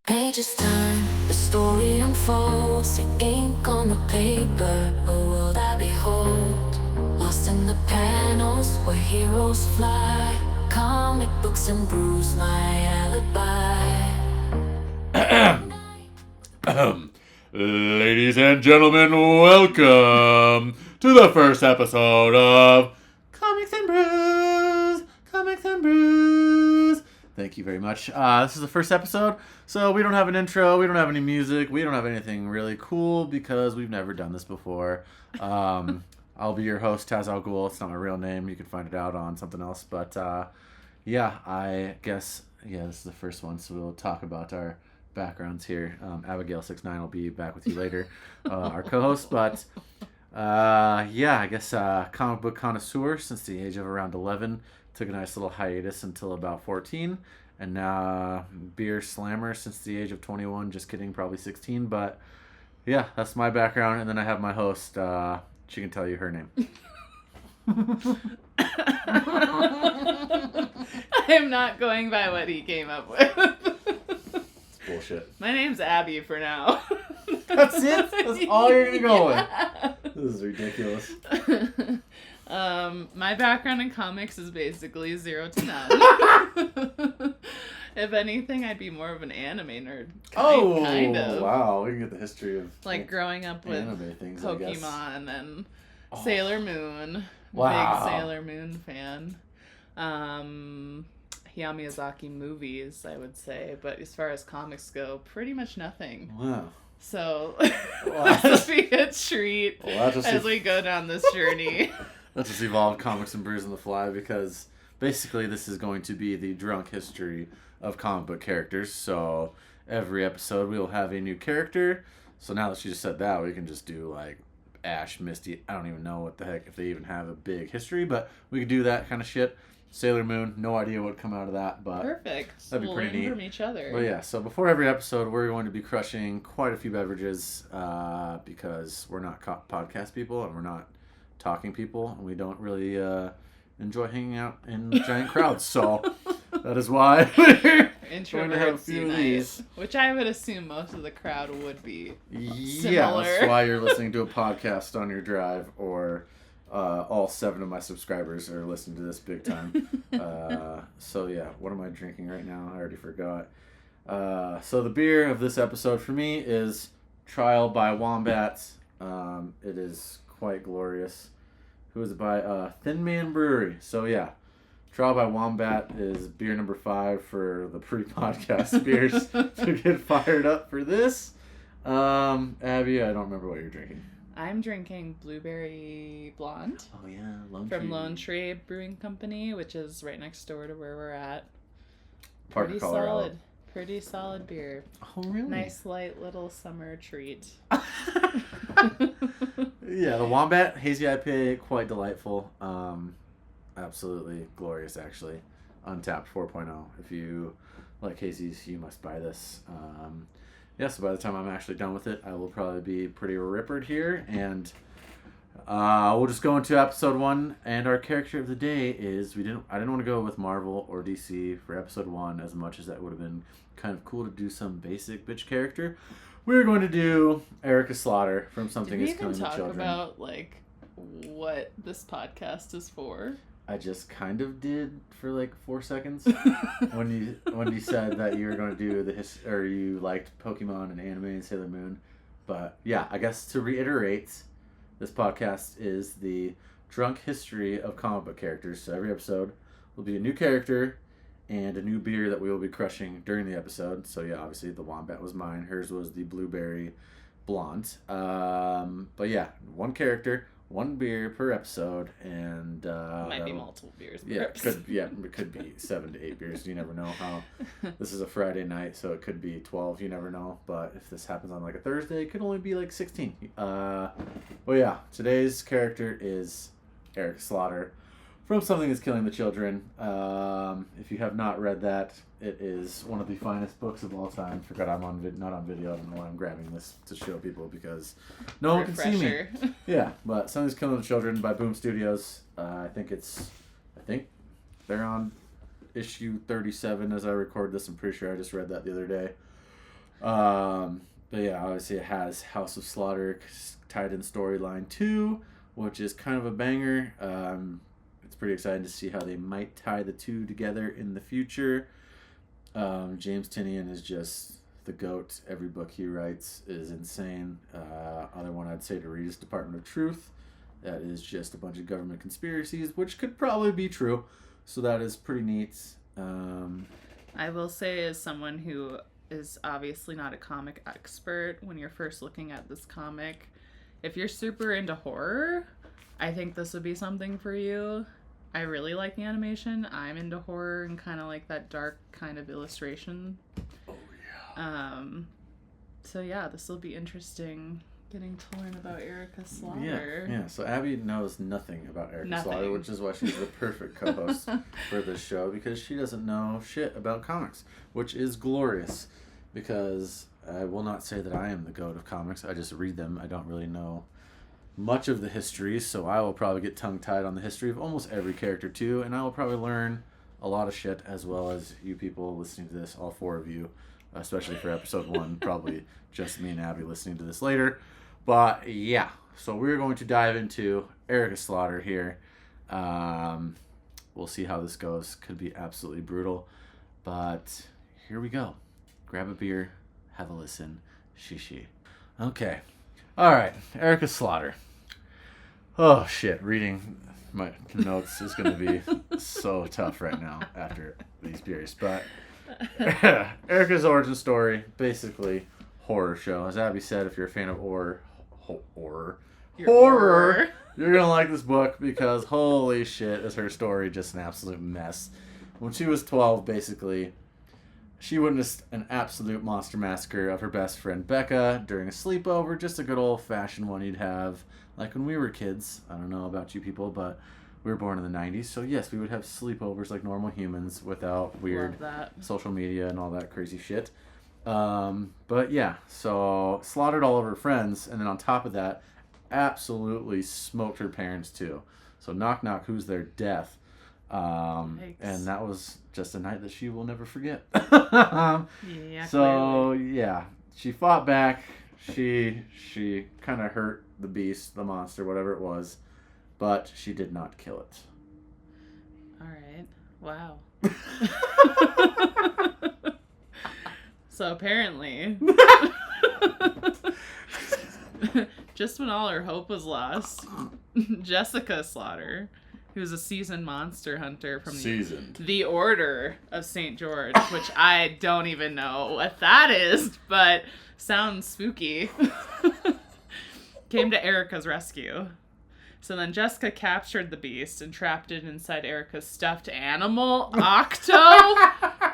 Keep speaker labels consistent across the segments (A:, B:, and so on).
A: Pages turn, the story unfolds, the ink on the paper, a world I behold. Lost in the panels where heroes fly, comic books and brews, my alibi.
B: Ladies and gentlemen, welcome to the first episode of Comics and Brews. Comics and Brews. Thank you very much. This is the first episode, so we don't have an intro, we don't have any music, we don't have anything really cool because we've never done this before. I'll be your host, TazAlGhul. It's not my real name. You can find it out on something else. But I guess, this is the first one, so we'll talk about our backgrounds here. Abigail69 will be back with you later, our co-host. But I guess comic book connoisseur since the age of around 11. Took a nice little hiatus until about 14. And now beer slammer since the age of 21. Just kidding, probably 16. But yeah, that's my background. And then I have my host. She can tell you her name.
C: I'm not going by what he came up with.
B: It's bullshit.
C: My name's Abby for now.
B: That's it? That's all you're going to go with? This is ridiculous.
C: My background in comics is basically 0 to none. If anything, I'd be more of an anime nerd. Kind of.
B: Wow. We can get the history of
C: like growing up with
B: anime things,
C: Pokemon and Sailor Moon.
B: Wow.
C: Big Sailor Moon fan. Hayao Miyazaki movies, I would say. But as far as comics go, pretty much nothing.
B: Wow.
C: So, this will be a treat as we go down this journey.
B: Let's just evolve Comics and Brews on the fly, because basically this is going to be the drunk history of comic book characters. So every episode we will have a new character. So now that she just said that, we can just do like Ash, Misty. I don't even know what the heck, if they even have a big history, but we could do that kind of shit. Sailor Moon, no idea what would come out of that, but
C: perfect.
B: That'd be
C: we'll
B: pretty
C: learn
B: neat
C: from each other.
B: Well, yeah, so before every episode, we're going to be crushing quite a few beverages because we're not podcast people and we're not talking people, and we don't really enjoy hanging out in giant crowds. So that is why we're going to have a few of these.
C: Which I would assume most of the crowd would be similar.
B: Yeah, that's why you're listening to a podcast on your drive, or all 7 of my subscribers are listening to this big time. So yeah, what am I drinking right now? I already forgot. So the beer of this episode for me is Trial by Wombat. It is quite glorious. Who is it by? Thin Man Brewery. So yeah, Trial by Wombat is beer number 5 for the pre-podcast beers to get fired up for this. Abby, I don't remember what you're drinking.
C: I'm drinking Blueberry Blonde.
B: Oh yeah,
C: from Lone Tree Brewing Company, which is right next door to where we're at.
B: Parker, Colorado.
C: Pretty solid beer.
B: Oh really?
C: Nice light little summer treat.
B: Yeah, the Wombat Hazy IPA, quite delightful. Absolutely glorious, actually. Untapped 4.0. If you like hazies, you must buy this. So by the time I'm actually done with it, I will probably be pretty rippered here. And we'll just go into episode 1. And our character of the day is, I didn't want to go with Marvel or DC for episode 1 as much as that would have been kind of cool to do some basic bitch character. We're going to do Erica Slaughter from Something Is Killing the Children.
C: Did we even talk about like what this podcast is for?
B: I just kind of did for like 4 seconds when you said that you were going to do or you liked Pokemon and anime and Sailor Moon. But yeah, I guess to reiterate, this podcast is the drunk history of comic book characters. So every episode will be a new character and a new beer that we will be crushing during the episode. So yeah, obviously the Wombat was mine. Hers was the Blueberry Blonde. But yeah, one character, one beer per episode, and
C: might be multiple beers per episode.
B: It could be 7 to 8 beers. You never know how. This is a Friday night, so it could be 12. You never know. But if this happens on like a Thursday, it could only be like 16. Well, yeah, today's character is Eric Slaughter from Something Is Killing the Children. If you have not read that, it is one of the finest books of all time. Forgot I'm not on video. I don't know why I'm grabbing this to show people because no one can see me. Yeah, but Something Is Killing the Children by Boom Studios. I think they're on issue 37 as I record this. I'm pretty sure I just read that the other day. But yeah, obviously it has House of Slaughter tied in storyline 2, which is kind of a banger. It's pretty exciting to see how they might tie the two together in the future. James Tynion is just the GOAT. Every book he writes is insane. Other one I'd say to read is Department of Truth. That is just a bunch of government conspiracies, which could probably be true. So that is pretty neat.
C: I will say, as someone who is obviously not a comic expert, when you're first looking at this comic, if you're super into horror, I think this would be something for you. I really like the animation. I'm into horror and kind of like that dark kind of illustration.
B: Oh, yeah.
C: So yeah, this will be interesting getting to learn about Erica Slaughter.
B: Yeah. So Abby knows nothing about Erica Slaughter,
C: Nothing.
B: which is why she's the perfect co-host for this show, because she doesn't know shit about comics, which is glorious, because I will not say that I am the GOAT of comics. I just read them. I don't really know much of the history, so I will probably get tongue-tied on the history of almost every character too, and I will probably learn a lot of shit, as well as you people listening to this, all four of you, especially for episode 1, probably just me and Abby listening to this later. But yeah, so we're going to dive into Erica Slaughter here. We'll see how this goes. Could be absolutely brutal, but here we go. Grab a beer, have a listen. Shishi. Okay. All right, Erica Slaughter. Oh shit, reading my notes is going to be so tough right now after these beers. But Erica's origin story, basically horror show. As Abby said, if you're a fan of horror, you're gonna like this book, because holy shit, is her story just an absolute mess. When she was 12, basically, she witnessed an absolute monster massacre of her best friend Becca during a sleepover, just a good old-fashioned one you'd have like when we were kids. I don't know about you people, but we were born in the 90s, so yes, we would have sleepovers like normal humans without weird social media and all that crazy shit. But yeah, so slaughtered all of her friends, and then on top of that, absolutely smoked her parents too. So knock knock, who's there? Death. And that was just a night that she will never forget.
C: Yeah.
B: So yeah, she fought back. She kind of hurt the beast, the monster, whatever it was, but she did not kill it.
C: All right. Wow. So apparently, just when all her hope was lost, Jessica Slaughter, who's a seasoned monster hunter from the Order of St. George, which I don't even know what that is, but sounds spooky, came to Erica's rescue. So then Jessica captured the beast and trapped it inside Erica's stuffed animal, Octo.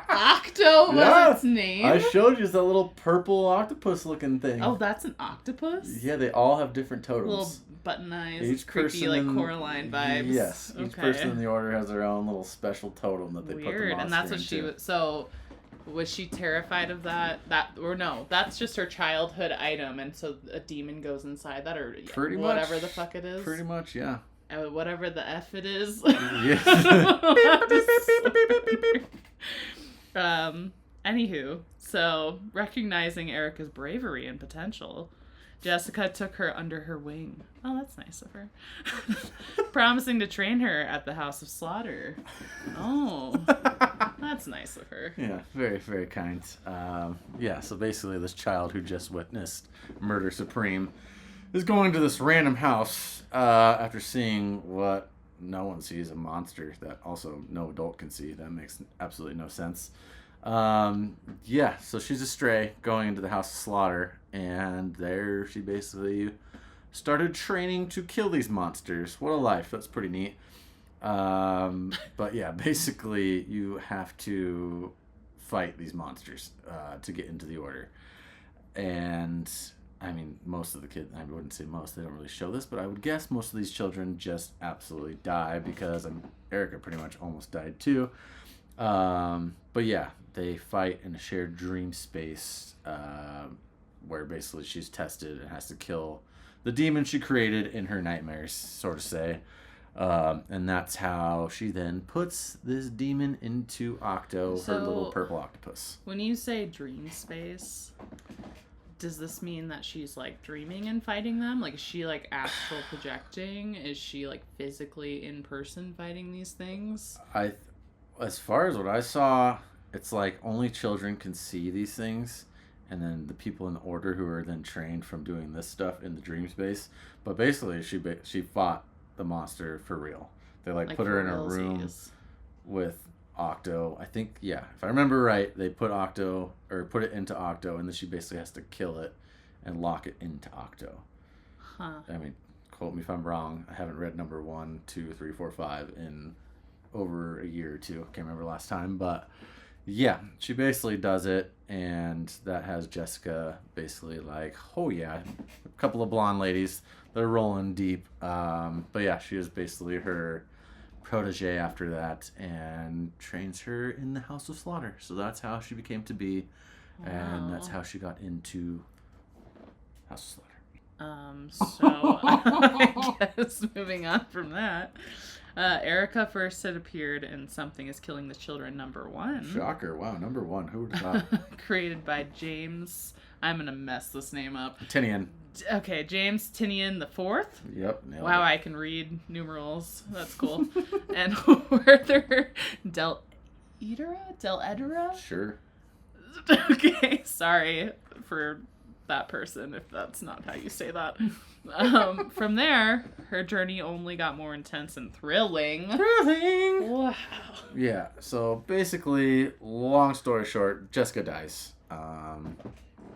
C: Octo was its name.
B: I showed you that little purple octopus-looking thing.
C: Oh, that's an octopus?
B: Yeah, they all have different totems.
C: Little button eyes,
B: Each
C: creepy, like Coraline vibes.
B: Yes, each person in the order has their own little special totem that they put the monster into.
C: And that's what she was. So, was she terrified of that? Or no, that's just her childhood item, and so a demon goes inside that, or
B: pretty
C: whatever
B: much,
C: the fuck it is.
B: Pretty much, yeah.
C: Whatever the F it is.
B: Yes.
C: Anywho, so recognizing Erica's bravery and potential, Jessica took her under her wing. Oh, that's nice of her. Promising to train her at the House of Slaughter. Oh, that's nice of her.
B: Yeah, very, very kind. Yeah, so basically this child who just witnessed Murder Supreme is going to this random house after seeing what no one sees, a monster that also no adult can see. That makes absolutely no sense. Yeah, so she's a stray going into the House of Slaughter, and there she basically started training to kill these monsters. What a life. That's pretty neat. But yeah, basically you have to fight these monsters to get into the order. And I mean, most of the kids, I wouldn't say most, they don't really show this, but I would guess most of these children just absolutely die, because Erica pretty much almost died too. But yeah, they fight in a shared dream space where basically she's tested and has to kill the demon she created in her nightmares, sort of say. And that's how she then puts this demon into Octo, her little purple octopus.
C: When you say dream space, does this mean that she's like dreaming and fighting them? Like, is she like astral projecting? Is she like physically in person fighting these things?
B: As far as what I saw, it's like only children can see these things, and then the people in the order who are then trained from doing this stuff in the dream space. But basically, she fought the monster for real. They like put her in a room with Octo. I think, yeah, if I remember right, they put it into Octo, and then she basically has to kill it and lock it into Octo.
C: Huh.
B: I mean, quote me if I'm wrong. I haven't read number 1, 2, 3, 4, 5 in over a year or two. Can't remember last time, but yeah, she basically does it, and that has Jessica basically like, oh yeah, a couple of blonde ladies, they're rolling deep. But yeah, she is basically her protege after that, and trains her in the House of Slaughter. So that's how she became to be, and that's how she got into House of Slaughter.
C: So I guess moving on from that, Erica first had appeared in Something is Killing the Children #1.
B: Shocker! Wow, #1. Who would have thought?
C: Created by James. I'm gonna mess this name up.
B: Tinian.
C: Okay, James Tinian the Fourth.
B: Yep.
C: Wow, I can read numerals. That's cool. And Werther Del Edera?
B: Sure.
C: Okay, sorry for that person if that's not how you say that. From there, her journey only got more intense and thrilling. Wow.
B: Yeah, so basically, long story short, Jessica dies.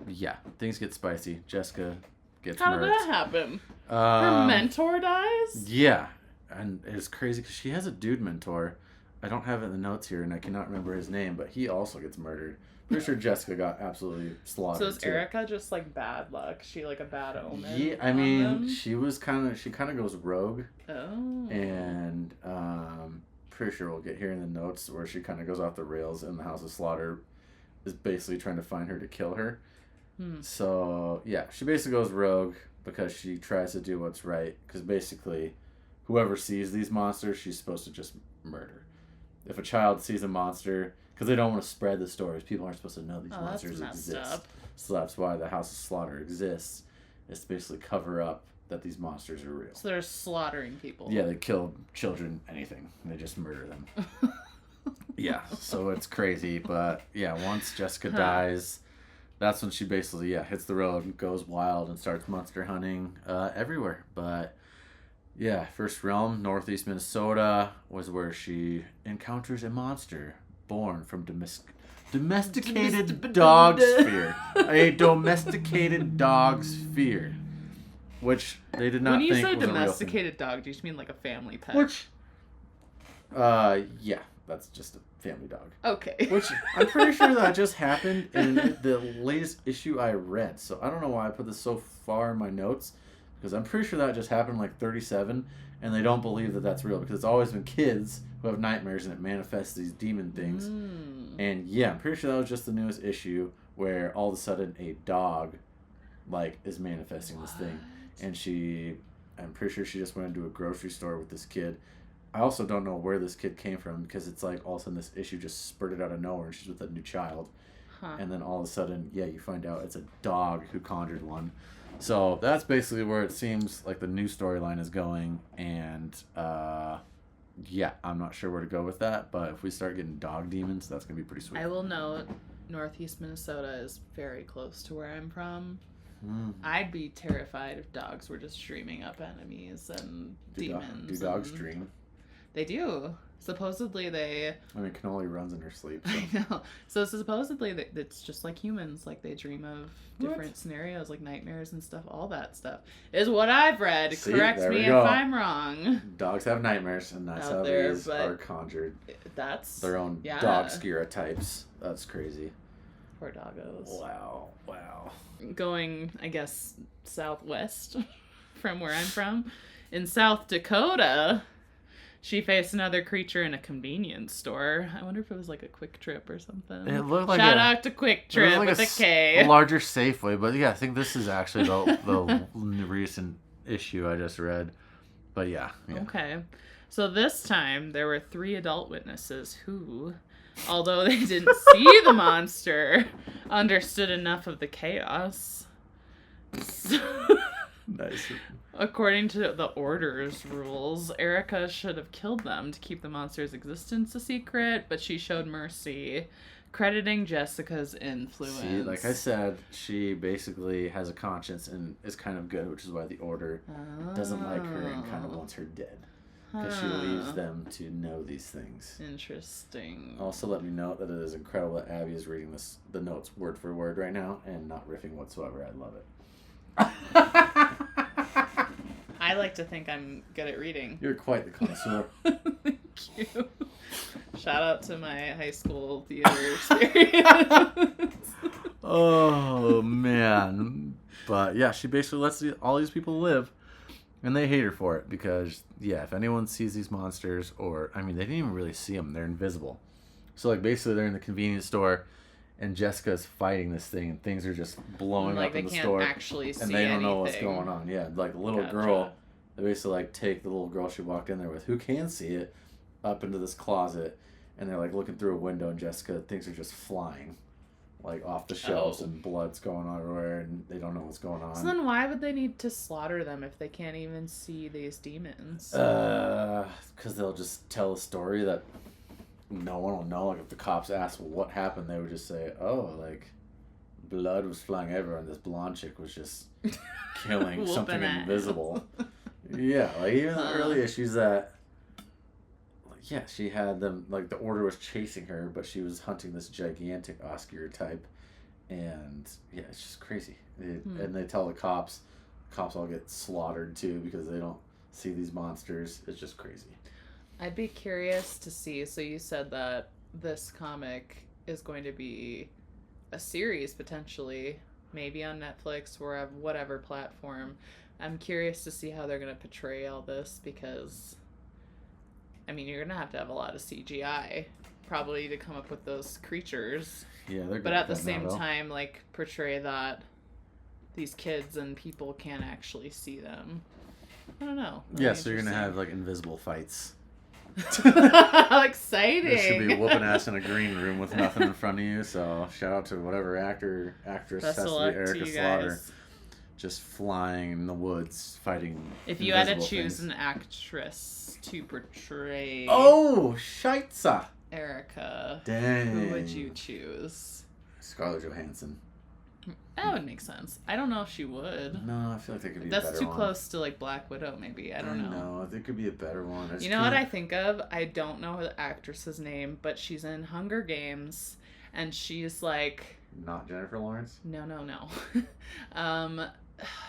B: Yeah, things get spicy. Jessica gets
C: How did
B: murdered.
C: that happen? Her mentor dies?
B: Yeah, and it's crazy because she has a dude mentor. I don't have it in the notes here, and I cannot remember his name, but he also gets murdered. Pretty sure Jessica got absolutely slaughtered.
C: So is Erica just like bad luck? She like a bad omen?
B: Yeah, I mean, she kind of goes rogue.
C: Oh.
B: And pretty sure we'll get here in the notes where she kind of goes off the rails, and the House of Slaughter is basically trying to find her to kill her. So yeah, she basically goes rogue because she tries to do what's right. Because basically, whoever sees these monsters, she's supposed to just murder. If a child sees a monster, because they don't want to spread the stories, people aren't supposed to know these monsters exist.
C: Up.
B: So that's why the House of Slaughter exists. It's to basically cover up that these monsters are real.
C: So they're slaughtering people.
B: Yeah, they kill children, anything. They just murder them. Yeah, so it's crazy. But yeah, once Jessica dies, that's when she basically, hits the road and goes wild and starts monster hunting everywhere. But yeah, first realm, northeast Minnesota, was where she encounters a monster born from domesticated dog sphere. A domesticated dog sphere. Which they did not think was a real thing.
C: When you say domesticated dog, do you just mean like a family pet?
B: Which, yeah, that's just a family dog.
C: Okay.
B: Which I'm pretty sure that just happened in the latest issue I read. So I don't know why I put this so far in my notes, because I'm pretty sure that just happened like 37, and they don't believe that that's real because it's always been kids who have nightmares and it manifests these demon things. And yeah, I'm pretty sure that was just the newest issue where all of a sudden a dog like is manifesting this thing. And I'm pretty sure she just went into a grocery store with this kid. I also don't know where this kid came from, because it's like all of a sudden this issue just spurted out of nowhere and she's with a new child. And then all of a sudden, you find out it's a dog who conjured one. So that's basically where it seems like the new storyline is going. And I'm not sure where to go with that. But if we start getting dog demons, that's going to be pretty sweet.
C: I will note, northeast Minnesota is very close to where I'm from. I'd be terrified if dogs were just streaming up enemies and demons.
B: Do dogs dream?
C: They do. Supposedly they...
B: I mean, Cannoli runs in her sleep. So.
C: I know. So supposedly it's just like humans. Like they dream of different scenarios, like nightmares and stuff. All that stuff is what I've read.
B: See,
C: Correct me if I'm wrong.
B: Dogs have nightmares, and that's how these are conjured.
C: That's...
B: Their own dog stereotypes. That's crazy.
C: Poor doggos.
B: Wow.
C: Going, I guess, southwest from where I'm from. In South Dakota... She faced another creature in a convenience store. I wonder if it was like a Quick Trip or something.
B: It looked like
C: Shout out to Quick Trip with a K.
B: A larger Safeway, but yeah, I think this is actually the recent issue I just read. But yeah.
C: Okay. So this time there were 3 adult witnesses who, although they didn't see the monster, understood enough of the chaos.
B: Nice.
C: According to the Order's rules, Erica should have killed them to keep the monster's existence a secret, but she showed mercy, crediting Jessica's influence.
B: See, like I said, she basically has a conscience and is kind of good, which is why the Order doesn't like her and kind of wants her dead. Because she leaves them to know these things.
C: Interesting.
B: Also, let me note that it is incredible that Abby is reading the notes word for word right now and not riffing whatsoever. I love it.
C: I like to think I'm good at reading.
B: You're quite the connoisseur.
C: Thank you. Shout out to my high school theater experience.
B: Oh, man. But yeah, she basically lets all these people live. And they hate her for it because, yeah, if anyone sees these monsters, or, I mean, they didn't even really see them. They're invisible. So, like, basically they're in the convenience store, and Jessica's fighting this thing, and things are just blowing up in the store.
C: Like, they can't actually see anything.
B: And they don't know what's going on. Yeah, like, the little girl, they basically, like, take the little girl she walked in there with, who can see it, up into this closet, and they're, like, looking through a window, and Jessica, things are just flying. Like, off the shelves, and blood's going on everywhere, and they don't know what's going on.
C: So then why would they need to slaughter them if they can't even see these demons?
B: Because they'll just tell a story that no one will know. Like, if the cops ask what happened, they would just say, oh, like, blood was flying everywhere, and this blonde chick was just killing something invisible. Yeah, like, even the early issues that... Yeah, she had them, like, the Order was chasing her, but she was hunting this gigantic Oscar type, and, yeah, it's just crazy. And they tell the cops all get slaughtered, too, because they don't see these monsters. It's just crazy.
C: I'd be curious to see, so you said that this comic is going to be a series, potentially, maybe on Netflix or whatever platform. I'm curious to see how they're going to portray all this, because... I mean, you're going to have a lot of CGI, probably, to come up with those creatures.
B: Yeah, they're good.
C: But at the same time, like, portray that these kids and people can't actually see them. I don't know.
B: Yeah, so you're going to have, like, invisible fights.
C: Exciting!
B: There should be whooping ass in a green room with nothing in front of you, so shout out to whatever actress has to be Erica Slaughter. Just flying in the woods, fighting.
C: If you had to choose an actress to portray...
B: Oh, Scheitza!
C: Erica.
B: Dang.
C: Who would you choose?
B: Scarlett Johansson.
C: That would make sense. I don't know if she would.
B: No, I feel like there could be a better one.
C: That's too close to, like, Black Widow, maybe. I don't know.
B: No, there could be a better one.
C: You know what I think of? I don't know the actress's name, but she's in Hunger Games, and she's, like...
B: Not Jennifer Lawrence?
C: No.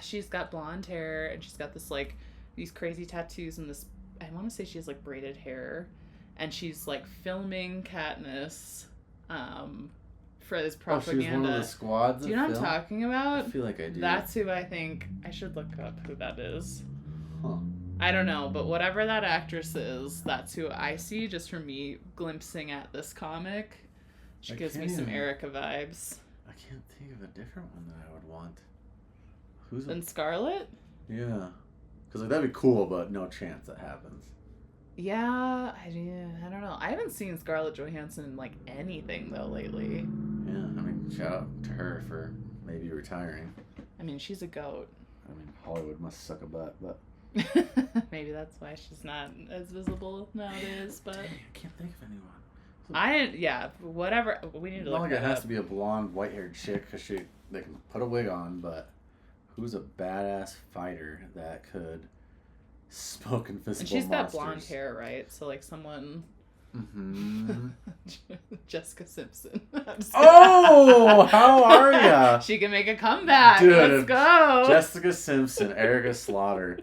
C: She's got blonde hair, and she's got this, like, these crazy tattoos and this... I want to say she has, like, braided hair, and she's, like, filming Katniss, for this propaganda.
B: Oh, she was one of the squads.
C: Do you know what I'm talking about?
B: I feel like I do.
C: That's who I think. I should look up who that is.
B: Huh.
C: I don't know, but whatever that actress is, that's who I see just from me glimpsing at this comic. She gives me some Erica vibes.
B: I can't think of a different one that I would want.
C: Than Scarlett?
B: Yeah. Because, like, that'd be cool, but no chance that happens.
C: Yeah, I don't know. I haven't seen Scarlett Johansson in, like, anything, though, lately.
B: Yeah, I mean, shout out to her for maybe retiring.
C: I mean, she's a goat.
B: I mean, Hollywood must suck a butt, but...
C: Maybe that's why she's not as visible nowadays, but...
B: Dang, I can't think of anyone.
C: Whatever. We need to look
B: like it has to be a blonde, white-haired chick, because they can put a wig on, but who's a badass fighter that could smoke invisible monsters?
C: And she's got blonde hair, right? So, like, someone...
B: Mm-hmm.
C: Jessica Simpson.
B: Oh, how are ya?
C: She can make a comeback.
B: Dude,
C: let's go.
B: Jessica Simpson, Erica Slaughter.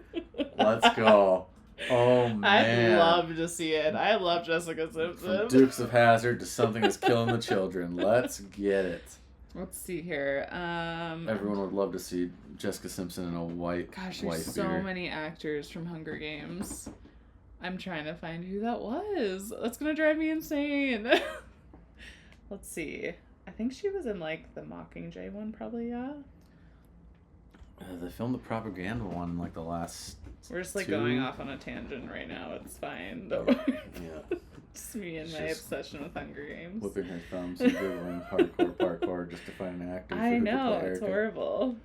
B: Let's go. Oh, man.
C: I'd love to see it. I love Jessica Simpson.
B: From Dukes of Hazzard to Something Is Killing the Children. Let's get it.
C: Let's see here.
B: Everyone would love to see Jessica Simpson in a white
C: Gosh, there's so many actors from Hunger Games. I'm trying to find who that was. That's gonna drive me insane. Let's see. I think she was in, like, the Mockingjay one, probably, yeah?
B: They filmed the propaganda one in, like, the last
C: We're just like
B: 2.
C: going off on a tangent right now. It's fine. Don't
B: Oh,
C: worry.
B: yeah.
C: Just me and my
B: Just
C: obsession with Hunger Games.
B: Whipping her thumbs and googling hardcore parkour just to find an actor.
C: I
B: who could
C: know,
B: play
C: it's
B: Erica.
C: horrible.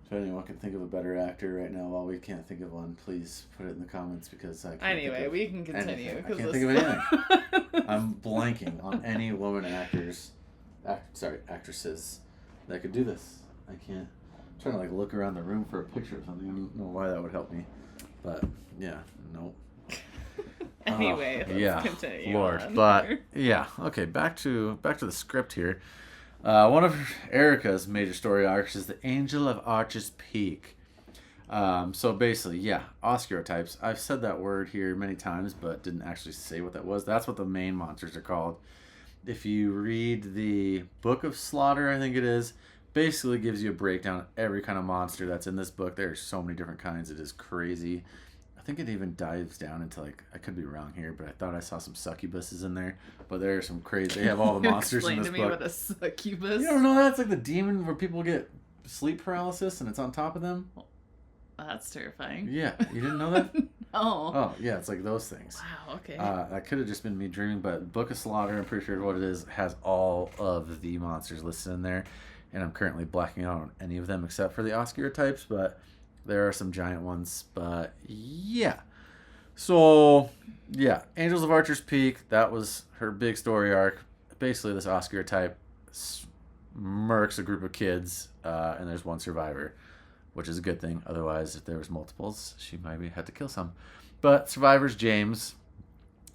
B: If anyone can think of a better actor right now, while we can't think of one, please put it in the comments because I can't.
C: Anyway, we can continue.
B: I
C: Because
B: can't think of anything. I'm blanking on any woman actresses that could do this. I can't. I'm trying to like look around the room for a picture or something. I don't know why that would help me, but yeah, nope.
C: Anyway, let's continue.
B: Lord,
C: on.
B: but yeah, okay. Back to the script here. One of Erica's major story arcs is the Angel of Archer's Peak. So basically, yeah, oscurotypes. I've said that word here many times, but didn't actually say what that was. That's what the main monsters are called. If you read the Book of Slaughter, I think it is, basically gives you a breakdown of every kind of monster that's in this book. There are so many different kinds. It is crazy. I think it even dives down into, like, I could be wrong here, but I thought I saw some succubuses in there. But there are some crazy. They have all the monsters in this book.
C: Explain to me what a succubus.
B: You don't know that? It's like the demon where people get sleep paralysis and it's on top of them.
C: That's terrifying.
B: Yeah, you didn't know that?
C: No.
B: Oh, yeah, it's like those things.
C: Wow. Okay.
B: That could have just been me dreaming, but Book of Slaughter, I'm pretty sure what it is, has all of the monsters listed in there. And I'm currently blacking out on any of them except for the oscurotypes, but there are some giant ones. But yeah. So, yeah, Angels of Archer's Peak, that was her big story arc. Basically, this oscurotype murks a group of kids, and there's one survivor, which is a good thing. Otherwise, if there was multiples, she maybe had to kill some. But survivor's James,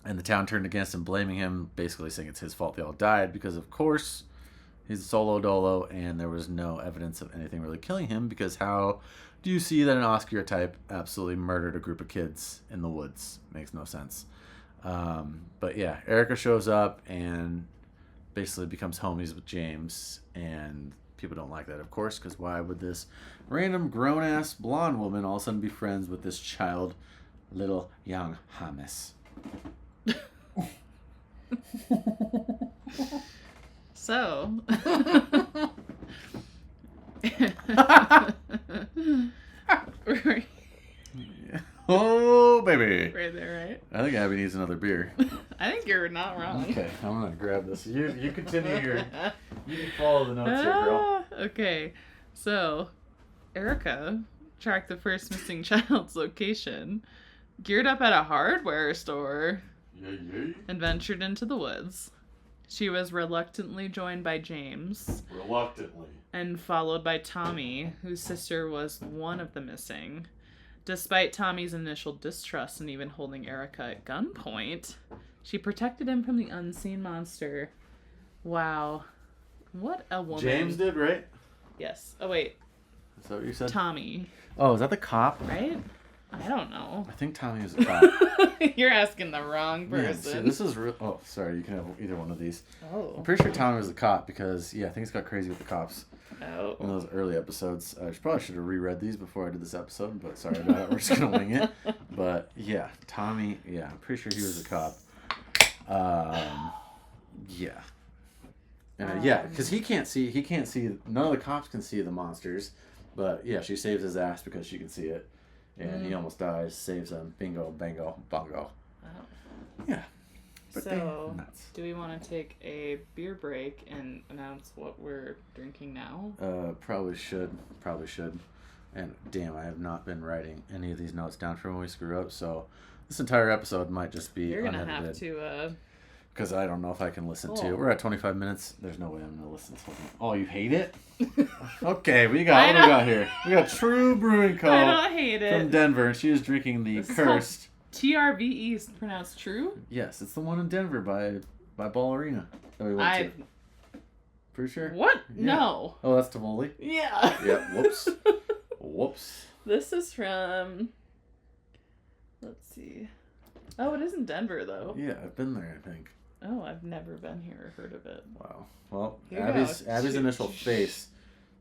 B: and the town turned against him, blaming him, basically saying it's his fault they all died because, of course, he's a solo dolo, and there was no evidence of anything really killing him because how do you see that an oscurotype absolutely murdered a group of kids in the woods? Makes no sense. But yeah, Erica shows up and basically becomes homies with James, and people don't like that, of course, because why would this random grown-ass blonde woman all of a sudden be friends with this child, little young Hamas?
C: So.
B: Oh, baby.
C: Right there, right?
B: I think Abby needs another beer.
C: I think you're not wrong.
B: Okay, I'm going to grab this. You continue your... You can follow the notes here, girl.
C: Okay, so Erica tracked the first missing child's location, geared up at a hardware store, and ventured into the woods. She was reluctantly joined by James.
B: Reluctantly.
C: And followed by Tommy, whose sister was one of the missing. Despite Tommy's initial distrust and even holding Erica at gunpoint, she protected him from the unseen monster. Wow. What a woman.
B: James did, right?
C: Yes. Oh, wait.
B: Is that what you said?
C: Tommy.
B: Oh, is that the cop?
C: Right? I don't know.
B: I think Tommy is a cop.
C: You're asking the wrong
B: Yeah,
C: person.
B: see, this is real. Oh, sorry. You can have either one of these.
C: Oh.
B: I'm pretty sure Tommy was the cop because, yeah, I think it's got crazy with the cops.
C: Oh.
B: In those early episodes. I probably should have reread these before I did this episode, but sorry about it. We're just going to wing it. But, yeah, Tommy, yeah, I'm pretty sure he was a cop. Yeah. Yeah, because he can't see, none of the cops can see the monsters. But, yeah, she saves his ass because she can see it. And he almost dies, saves him. Bingo, bango, bongo.
C: Oh.
B: Yeah.
C: So, do we want to take a beer break and announce what we're drinking now?
B: Probably should. And damn, I have not been writing any of these notes down from when we screw up, so this entire episode might just be
C: You're gonna
B: unedited.
C: have to,
B: because I don't know if I can listen to.
C: Cool.
B: We're at 25 minutes. There's no way I'm gonna listen to it. Oh, you hate it? Okay, what do we got here? We got True Brewing Co.
C: I don't hate it.
B: From Denver, and she is drinking the
C: This is
B: Cursed.
C: TRVE is pronounced true?
B: Yes, it's the one in Denver by Ball Arena that we went to. Pretty sure.
C: What?
B: Yeah.
C: No.
B: Oh, that's Tivoli.
C: Yeah.
B: Yeah. Whoops. Whoops.
C: This is from. Let's see. Oh, it is in Denver though.
B: Yeah, I've been there, I think.
C: Oh, I've never been here or heard of it.
B: Wow. Well,
C: Here you
B: Abby's
C: go.
B: initial face.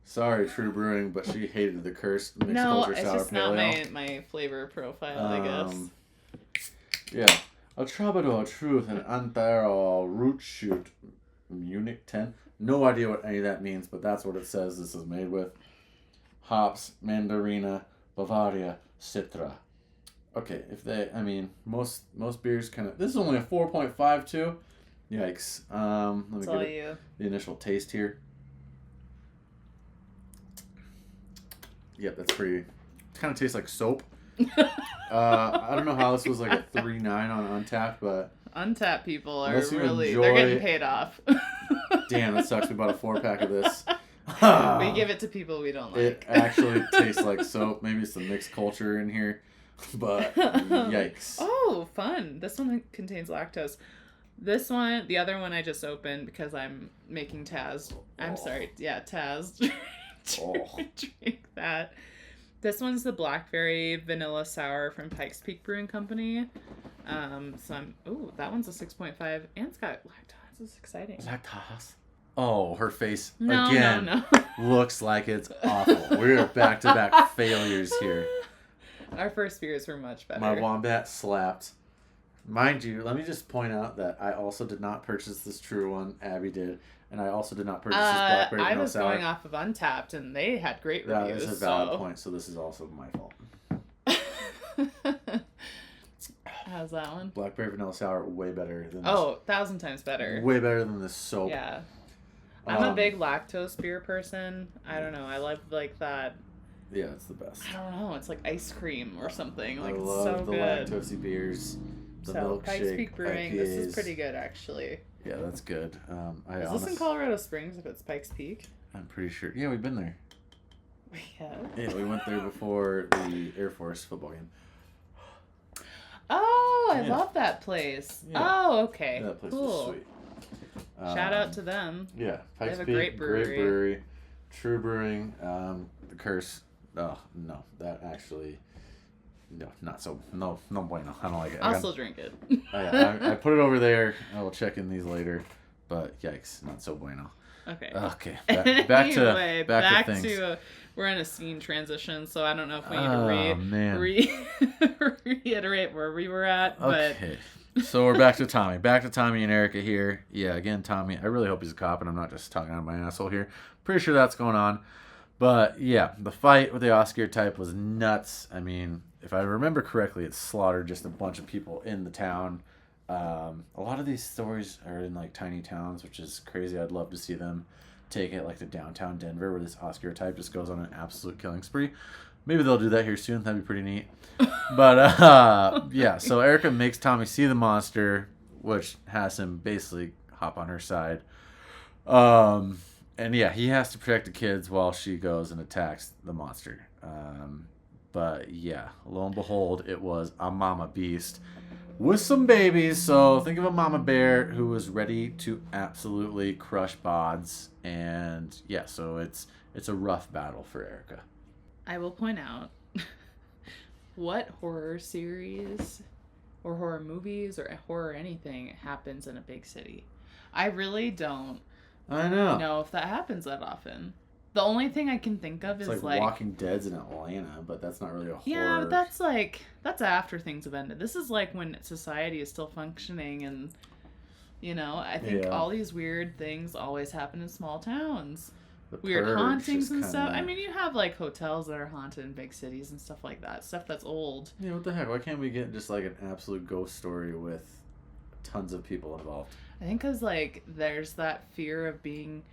B: Sorry, True Brewing, but she hated the Cursed mixed
C: No,
B: culture
C: it's
B: sour
C: just
B: pale
C: not
B: ale.
C: my flavor profile, I guess.
B: Yeah. A Troubadour Truth and Antero Root Shoot Munich 10. No idea what any of that means, but that's what it says this is made with. hops, Mandarina, Bavaria, Citra. Okay, most beers kind of... This is only a 4.5 too. Yikes. Let me give it the initial taste here. Yep, that's pretty... It kind of tastes like soap. I don't know how this was like a 3.9 on Untappd, but...
C: Untappd people are really... They're getting paid off.
B: Damn, that sucks. We bought a 4-pack of this.
C: We give it to people we don't like.
B: It actually tastes like soap. Maybe it's the mixed culture in here. But, yikes.
C: Oh, fun. This one contains lactose. This one, the other one I just opened because I'm making Taz. I'm sorry. Yeah, Taz. Drink that. This one's the Blackberry Vanilla Sour from Pikes Peak Brewing Company. That one's a 6.5 and it's got lactose. This is exciting.
B: Lactose. Oh, her face
C: No.
B: looks like it's awful. We're back-to-back failures here.
C: Our first beers were much better.
B: My wombat slapped. Mind you, let me just point out that I also did not purchase this true one. Abby did. And I also did not purchase this Blackberry
C: I
B: Vanilla
C: was
B: Sour.
C: going off of Untappd, and they had great reviews.
B: That is a valid point, so this is also my fault.
C: How's that one?
B: Blackberry Vanilla Sour, way better than this.
C: 1,000 times better.
B: Way better than this soap.
C: Yeah. I'm a big lactose beer person. I don't know. I love like that.
B: Yeah, it's the best.
C: I don't know. It's like ice cream or something. Like,
B: I
C: it's
B: love
C: so
B: the
C: good.
B: lactosey beers. The
C: So,
B: milkshake,
C: Pikes Peak Brewing.
B: IPAs.
C: This is pretty good, actually.
B: Yeah, that's good.
C: Is this in Colorado Springs if it's Pikes Peak?
B: I'm pretty sure. Yeah, we've been there.
C: We have?
B: Yeah, we went there before the Air Force football game.
C: Oh, I love that place. Yeah. Oh, okay.
B: Yeah, that place
C: cool.
B: was sweet.
C: Shout out to them.
B: Yeah, Pikes
C: they have
B: Peak,
C: a great brewery.
B: True Brewing. The Curse. Oh no, that actually. No, not so. No bueno. I don't like it.
C: I'll still drink it.
B: I put it over there. I will check in these later. But yikes, not so bueno.
C: Okay.
B: Okay. Back to things.
C: We're in a scene transition, so I don't know if we need to reiterate where we were at.
B: Okay. So we're back to Tommy. Back to Tommy and Erica here. Yeah, again, Tommy. I really hope he's a cop and I'm not just talking out of my asshole here. Pretty sure that's going on. But yeah, the fight with the Oscar type was nuts. I mean, if I remember correctly, it slaughtered just a bunch of people in the town. A lot of these stories are in like tiny towns, which is crazy. I'd love to see them take it like to downtown Denver, where this Oscar type just goes on an absolute killing spree. Maybe they'll do that here soon. That'd be pretty neat. But yeah, so Erica makes Tommy see the monster, which has him basically hop on her side. And yeah, he has to protect the kids while she goes and attacks the monster. But yeah, lo and behold, it was a mama beast with some babies. So think of a mama bear who was ready to absolutely crush bods. And yeah, so it's a rough battle for Erica.
C: I will point out what horror series or horror movies or horror anything happens in a big city. I really don't know if that happens that often. The only thing I can think of is like
B: Walking Dead's in Atlanta, but that's not really a horror.
C: Yeah, but that's after things have ended. This is like when society is still functioning, and I think all these weird things always happen in small towns. Weird hauntings and stuff. I mean, you have like hotels that are haunted in big cities and stuff like that. Stuff that's old.
B: Yeah, what the heck? Why can't we get just like an absolute ghost story with tons of people involved?
C: I think because like there's that fear of being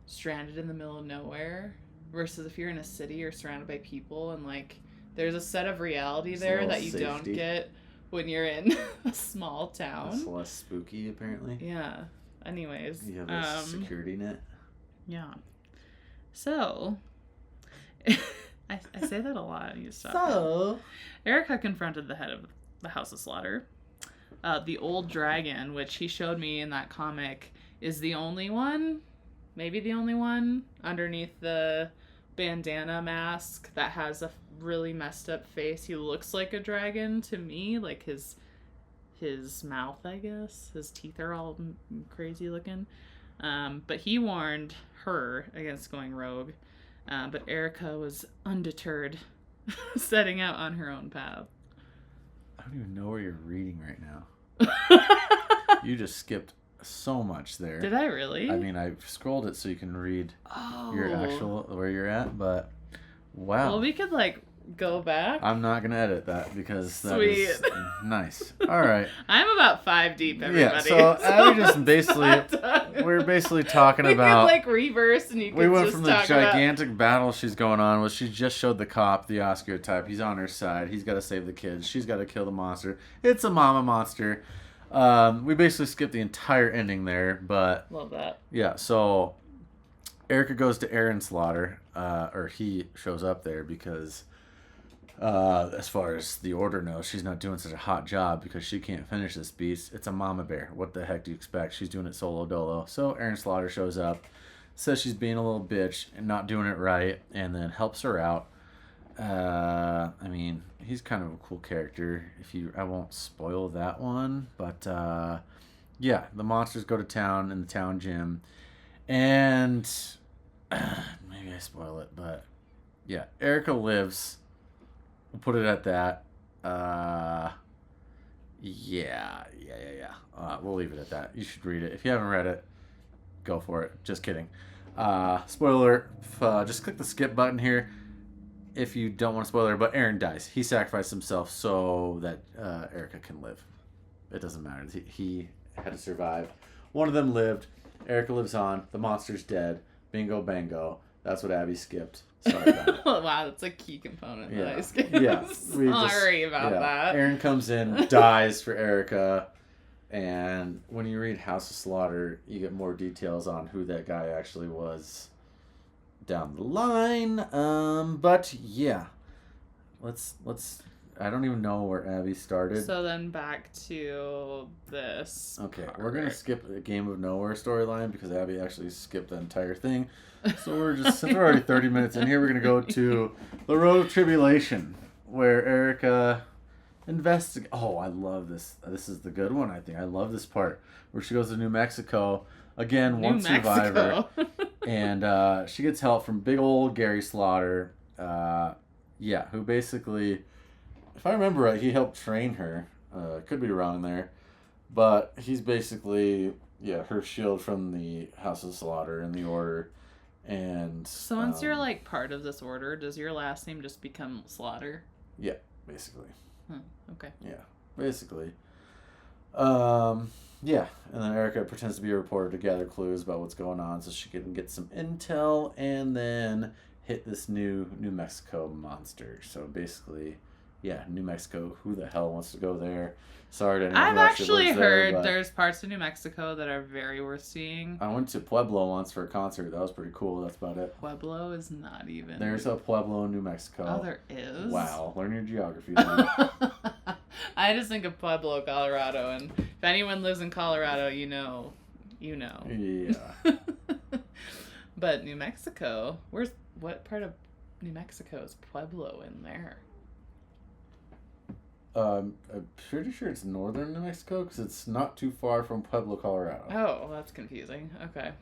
C: stranded in the middle of nowhere versus if you're in a city or surrounded by people, and like there's a set of reality there that you don't get when you're in a small town.
B: It's less spooky, apparently.
C: Yeah. Anyways.
B: You have a security net.
C: Yeah. So, I say that a lot. You stop. Erica confronted the head of the House of Slaughter. The old dragon, which he showed me in that comic, is the only one, maybe the only one, underneath the bandana mask that has a really messed up face. He looks like a dragon to me, like his mouth, I guess. His teeth are all crazy looking. But he warned her against going rogue. But Erica was undeterred, setting out on her own path.
B: I don't even know where you're reading right now. You just skipped so much there.
C: Did I really?
B: I mean, I scrolled it so you can read your actual where you're at, but Wow.
C: Well, we could like go back.
B: I'm not gonna edit that because that
C: Sweet.
B: is nice. All right.
C: I'm about 5 deep, everybody.
B: Yeah. So Abby just basically, we're basically talking about.
C: We could like reverse, and you could
B: We went
C: just
B: from the
C: talk
B: gigantic battle she's going on with. She just showed the cop the Oscar type. He's on her side. He's got to save the kids. She's got to kill the monster. It's a mama monster. We basically skipped the entire ending there, but
C: Love that.
B: yeah. So Erica goes to Aaron Slaughter, or he shows up there because, as far as the order knows, she's not doing such a hot job because she can't finish this beast. It's a mama bear. What the heck do you expect? She's doing it solo dolo. So Aaron Slaughter shows up, says she's being a little bitch and not doing it right, and then helps her out. I mean, he's kind of a cool character. I won't spoil that one, but yeah, the monsters go to town in the town gym, and maybe I spoil it, but yeah, Erica lives. We'll put it at that. Yeah. We'll leave it at that. You should read it. If you haven't read it, go for it. Just kidding. Spoiler. Just click the skip button here if you don't want to spoiler. But Aaron dies. He sacrificed himself so that Erica can live. It doesn't matter. He had to survive. One of them lived. Erica lives on. The monster's dead. Bingo bango. That's what Abby skipped. Sorry about it.
C: Wow, that's a key component that I skipped.
B: Yeah.
C: Sorry about that.
B: Aaron comes in, dies for Erica, and when you read House of Slaughter, you get more details on who that guy actually was down the line. But yeah, let's. I don't even know where Abby started.
C: So then back to this.
B: Okay,
C: part.
B: we're gonna skip a Game of Nowhere storyline because Abby actually skipped the entire thing. So since we're already 30 minutes in here, we're gonna go to the Road of Tribulation, where Erica investigates. Oh, I love this. This is the good one, I think. I love this part where she goes to New Mexico again, one survivor, and she gets help from big old Gary Slaughter. Who basically, if I remember right, he helped train her. Could be wrong there, but he's basically her shield from the House of Slaughter and the Order. And
C: so once you're like part of this order, does your last name just become Slaughter?
B: Yeah, basically.
C: Okay.
B: Yeah, basically. Yeah, and then Erica pretends to be a reporter to gather clues about what's going on so she can get some intel and then hit this New Mexico monster. So basically, yeah, New Mexico. Who the hell wants to go there? Sorry to anyone
C: I've
B: who actually
C: actually
B: lives
C: heard
B: there,
C: there's parts of New Mexico that are very worth seeing.
B: I went to Pueblo once for a concert. That was pretty cool. That's about it.
C: Pueblo is not even.
B: There's a Pueblo in New Mexico.
C: Oh, there is?
B: Wow. Learn your geography then.
C: I just think of Pueblo, Colorado, and if anyone lives in Colorado, you know.
B: Yeah.
C: But New Mexico, what part of New Mexico is Pueblo in there?
B: I'm pretty sure it's northern New Mexico because it's not too far from Pueblo, Colorado.
C: Oh, that's confusing. Okay.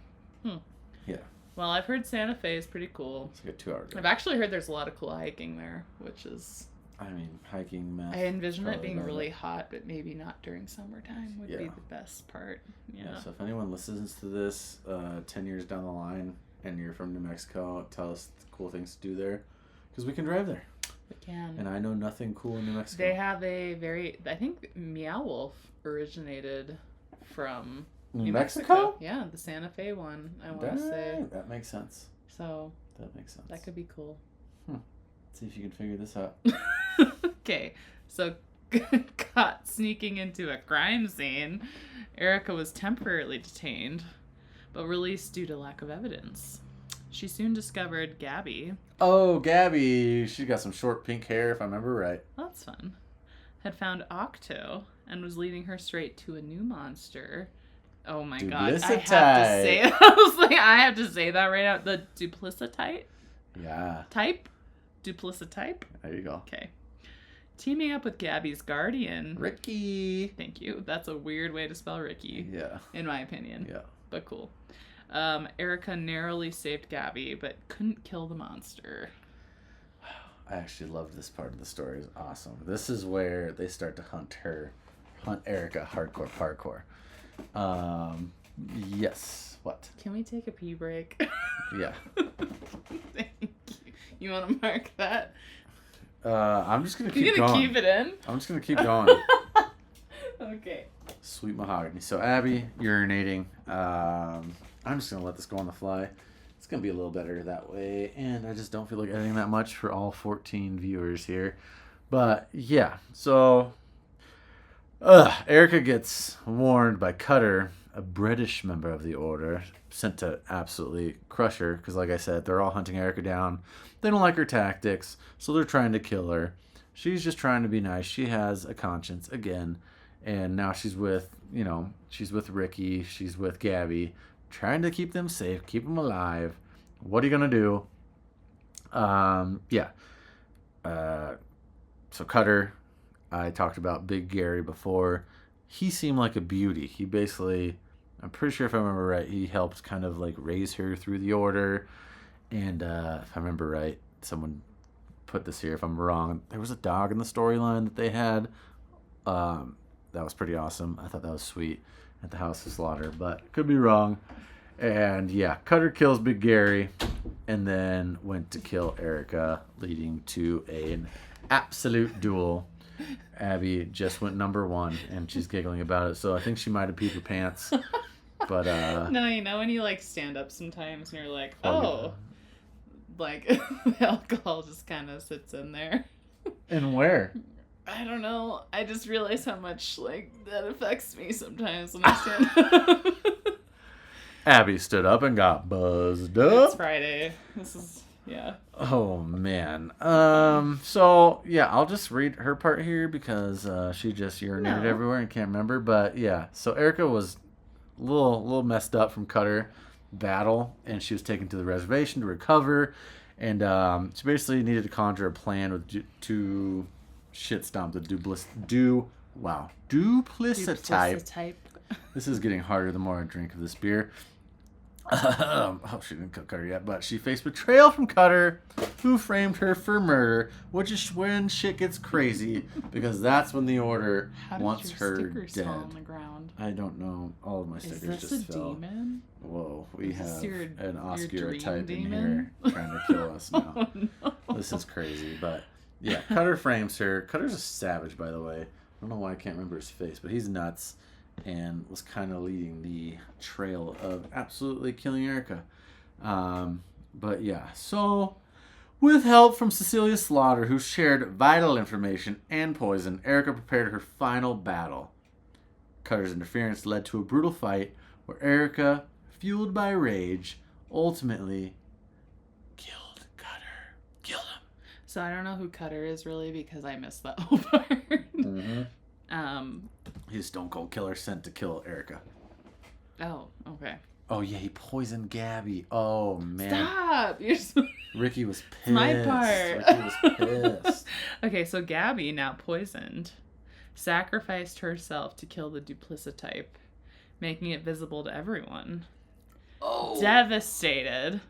B: Yeah.
C: Well, I've heard Santa Fe is pretty cool.
B: It's like a 2-hour drive.
C: I've actually heard there's a lot of cool hiking there, which is...
B: I mean, hiking, meth.
C: I envision it
B: probably
C: being
B: not
C: really
B: it.
C: hot, but maybe not during summertime would be
B: Yeah.
C: the best part. Yeah.
B: So if anyone listens to this 10 years down the line and you're from New Mexico, tell us the cool things to do there because we can drive there.
C: We can.
B: And I know nothing cool in New Mexico.
C: They have I think Meow Wolf originated from
B: New Mexico?
C: Yeah, the Santa Fe one, I want to say.
B: That makes sense.
C: So
B: That makes sense.
C: that could be cool.
B: Let's see if you can figure this out.
C: Okay, so caught sneaking into a crime scene, Erica was temporarily detained, but released due to lack of evidence. She soon discovered Gabby.
B: Oh, Gabby. She got some short pink hair, if I remember right.
C: That's fun. Had found Octo and was leading her straight to a new monster. Oh my god. I have to say I have to say that right out. The duplicitite?
B: Yeah.
C: Type? Duplicitite?
B: There you go.
C: Okay. Teaming up with Gabby's guardian.
B: Ricky.
C: Thank you. That's a weird way to spell Ricky.
B: Yeah.
C: In my opinion.
B: Yeah.
C: But cool. Erica narrowly saved Gabby, but couldn't kill the monster.
B: I actually loved this part of the story. It's awesome. This is where they start to hunt Erica hardcore parkour. Yes. What?
C: Can we take a pee break?
B: Yeah.
C: Thank you. You want to mark that?
B: I'm just gonna keep
C: You're
B: going.
C: gonna keep it in?
B: I'm just gonna keep going.
C: Okay.
B: Sweet mahogany. So Abby urinating. I'm just gonna let this go on the fly. It's gonna be a little better that way, and I just don't feel like editing that much for all 14 viewers here. But yeah, so Erica gets warned by Cutter, a British member of the Order, sent to absolutely crush her, because like I said, they're all hunting Erica down. They don't like her tactics, so they're trying to kill her. She's just trying to be nice. She has a conscience again, and now she's with Ricky, she's with Gabby, trying to keep them safe, keep them alive. What are you gonna do? So Cutter, I talked about Big Gary before. He seemed like a beauty. He basically, I'm pretty sure if I remember right, he helped kind of like raise her through the Order. And if I remember right, someone put this here. If I'm wrong, there was a dog in the storyline that they had. That was pretty awesome. I thought that was sweet at the House of Slaughter, but could be wrong. And yeah, Cutter kills Big Gary and then went to kill Erica, leading to an absolute duel. Abby just went number 1 and she's giggling about it, so I think she might have peed her pants. But
C: no, you know when you like stand up sometimes and you're like, oh, like the alcohol just kind of sits in there.
B: And where?
C: I don't know. I just realize how much like that affects me sometimes when I stand up.
B: Abby stood up and got buzzed up.
C: It's Friday. This is yeah.
B: Oh man. So yeah, I'll just read her part here because she just urinated everywhere and can't remember. But yeah, so Erica was a little messed up from Cutter battle, and she was taken to the reservation to recover, and she basically needed to conjure a plan with to shit stomp the duplicity. This is getting harder the more I drink of this beer. She didn't kill Cutter yet, but she faced betrayal from Cutter, who framed her for murder, which is when shit gets crazy, because that's when the Order wants her dead.
C: Fall on the ground?
B: I don't know. All of my stickers just fell.
C: Is this a demon?
B: Whoa, we have an Oscar type in
C: demon?
B: here trying to kill us now.
C: Oh, no.
B: This is crazy, but yeah, Cutter frames her. Cutter's a savage, by the way. I don't know why I can't remember his face, but he's nuts. And was kind of leading the trail of absolutely killing Erica. But yeah, so with help from Cecilia Slaughter, who shared vital information and poison, Erica prepared her final battle. Cutter's interference led to a brutal fight where Erica, fueled by rage, ultimately killed Cutter. Killed him.
C: So I don't know who Cutter is really because I missed that whole part.
B: Mm-hmm. He's Stone Cold Killer sent to kill Erica.
C: Oh, okay.
B: Oh yeah, he poisoned Gabby. Oh man.
C: Stop!
B: Ricky was pissed.
C: My part.
B: Ricky was pissed.
C: Okay, so Gabby, now poisoned, sacrificed herself to kill the duplicitype, making it visible to everyone.
B: Oh.
C: Devastated,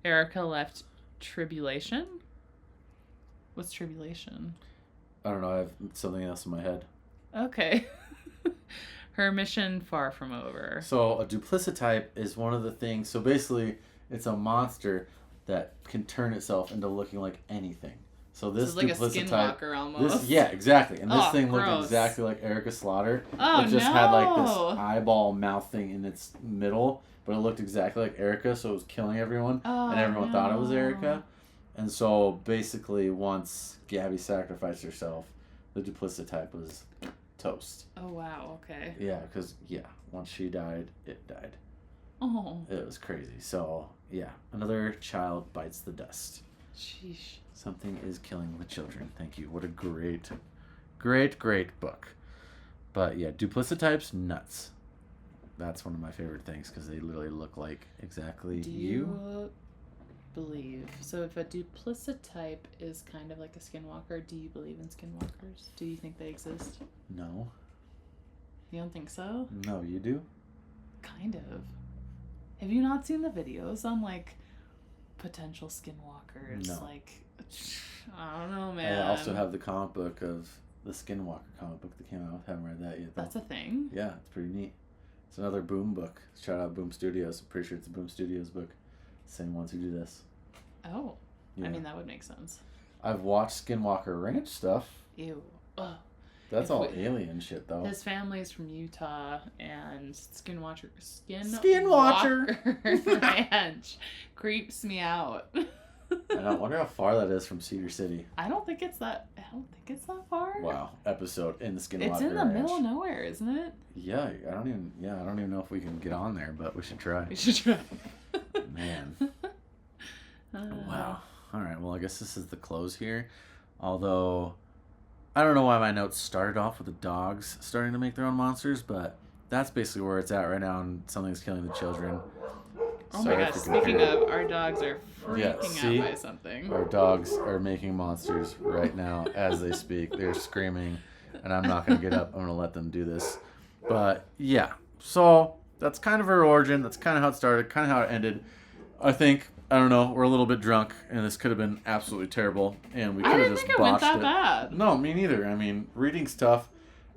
C: Erica left Tribulation? What's Tribulation?
B: I don't know. I have something else in my head.
C: Okay. Her mission far from over.
B: So a duplicitype is one of the things. So basically, it's a monster that can turn itself into looking like anything. So this
C: is like
B: duplicitype,
C: a skinwalker almost.
B: Yeah, exactly. And this thing
C: gross.
B: looked exactly like Erica Slaughter.
C: Oh,
B: it just had like this eyeball mouth thing in its middle, but it looked exactly like Erica, so it was killing everyone, and everyone thought it was Erica. And so basically, once Gabby sacrificed herself, the duplicitype was toast.
C: Oh, wow. Okay.
B: Yeah, because, once she died, it died.
C: Oh.
B: It was crazy. So, yeah, another child bites the dust.
C: Sheesh.
B: Something is killing the children. Thank you. What a great, great, great book. But, yeah, duplicitypes, nuts. That's one of my favorite things because they literally look like exactly
C: Do you believe? So if a duplicitype is kind of like a skinwalker, do you believe in skinwalkers? Do you think they exist?
B: No.
C: You don't think so?
B: No, you do?
C: Kind of. Have you not seen the videos on like potential skinwalkers?
B: No.
C: Like, I don't know, man.
B: I also have the comic book of the Skinwalker comic book that came out. Haven't read that yet, though.
C: That's a thing?
B: Yeah, it's pretty neat. It's another Boom book. Shout out Boom Studios. I'm pretty sure it's a Boom Studios book. Same ones who do this.
C: Oh. I mean, that would make sense.
B: I've watched Skinwalker Ranch stuff.
C: Ew. Ugh.
B: That's all alien shit, though.
C: His family's from Utah, and Skinwalker Ranch creeps me out.
B: And I wonder how far that is from Cedar City.
C: I don't think it's that far.
B: Wow, episode in the Skinwalker Ranch.
C: It's in the middle of nowhere, isn't it?
B: Yeah, I don't even know if we can get on there, but we should try. Man. Wow. All right. Well, I guess this is the close here. Although I don't know why my notes started off with the dogs starting to make their own monsters, but that's basically where it's at right now, and something's killing the children.
C: Oh my gosh, speaking of, our dogs are freaking out by something.
B: Our dogs are making monsters right now as they speak. They're screaming, and I'm not going to get up. I'm going to let them do this. But yeah, so that's kind of her origin. That's kind of how it started, kind of how it ended. I don't know, we're a little bit drunk, and this could have been absolutely terrible, and we could have just botched it. I didn't think it went that bad. No, me neither. I mean, reading's tough.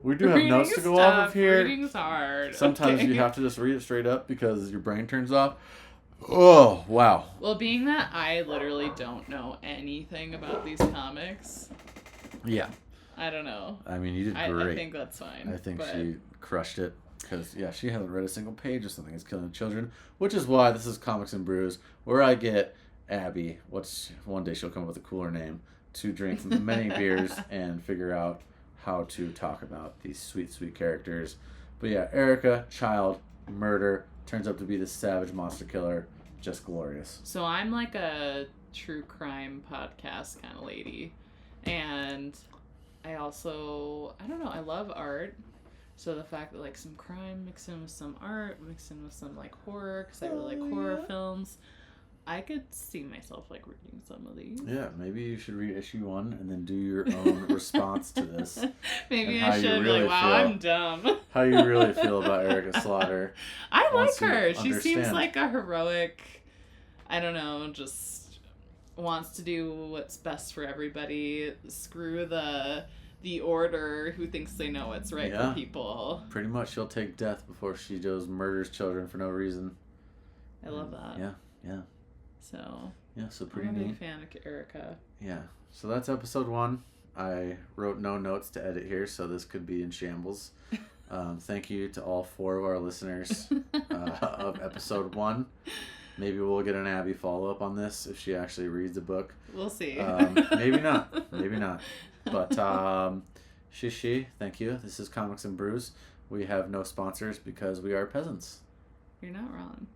B: We do have notes to go off of here.
C: Reading's hard.
B: Sometimes you have to just read it straight up because your brain turns off. Oh, wow.
C: Well, being that I literally don't know anything about these comics.
B: Yeah.
C: I don't know.
B: I mean, you did great.
C: I think that's fine.
B: I think she crushed it. Because, yeah, she hasn't read a single page of Something Is Killing the Children, which is why this is Comics and Brews, where I get Abby, one day she'll come up with a cooler name, to drink many beers and figure out how to talk about these sweet, sweet characters. But yeah, Erica, child, murder, turns out to be this savage monster killer, just glorious.
C: So I'm like a true crime podcast kind of lady. And I also, I don't know, I love art. So the fact that like some crime mixed in with some art, mixed in with some like horror, because I really like horror films, I could see myself like reading some of these. Yeah, maybe you should read issue 1 and then do your own response to this. Maybe I should really like, wow, I'm dumb.
B: How you really feel about Erica Slaughter.
C: I like her. She seems like a heroic, I don't know, just wants to do what's best for everybody. Screw the order who thinks they know what's right for people.
B: Pretty much she'll take death before she goes murders children for no reason.
C: I love that.
B: Yeah. So pretty neat.
C: I'm a big fan of Erica.
B: Yeah. So that's episode 1. I wrote no notes to edit here, so this could be in shambles. Thank you to all 4 of our listeners of episode 1. Maybe we'll get an Abby follow-up on this if she actually reads the book.
C: We'll see.
B: Maybe not. But, Shishi, thank you. This is Comics and Brews. We have no sponsors because we are peasants.
C: You're not wrong.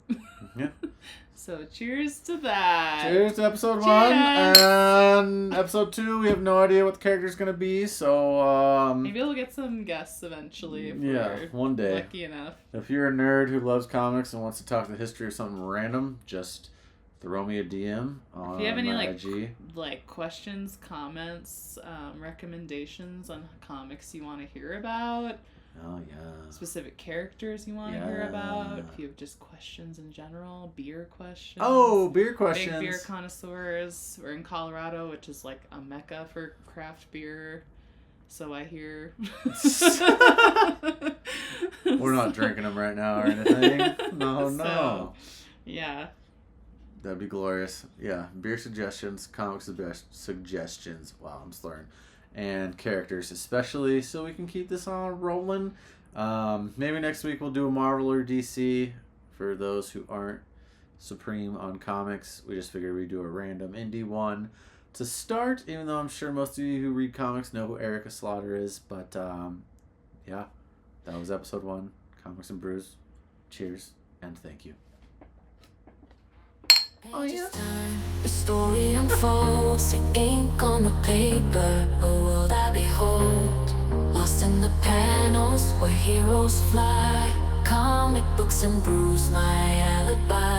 B: Yeah.
C: So, cheers to that.
B: Cheers to episode 1. And episode 2, we have no idea what the character's going to be, so,
C: maybe we'll get some guests eventually if we're
B: one day.
C: Lucky enough.
B: If you're a nerd who loves comics and wants to talk the history of something random, just throw me a DM on
C: if you have any
B: IG.
C: like questions, comments, recommendations on comics you want to hear about.
B: Oh yeah.
C: Specific characters you want to hear about. If you have just questions in general, beer questions.
B: Oh, beer questions.
C: Big beer connoisseurs. We're in Colorado, which is like a mecca for craft beer. So I hear.
B: We're not drinking them right now or anything. No.
C: Yeah.
B: That'd be glorious. Yeah, beer suggestions, comic suggestions. Wow, I'm slurring. And characters especially, so we can keep this on rolling. Maybe next week we'll do a Marvel or DC. For those who aren't supreme on comics, we just figured we'd do a random indie one to start, even though I'm sure most of you who read comics know who Erica Slaughter is. But, yeah, that was episode 1, Comics and Brews. Cheers, and thank you.
A: Oh, yeah. The story unfolds, the ink on the paper, a world I behold. Lost in the panels where heroes fly, comic books and brews, my alibi.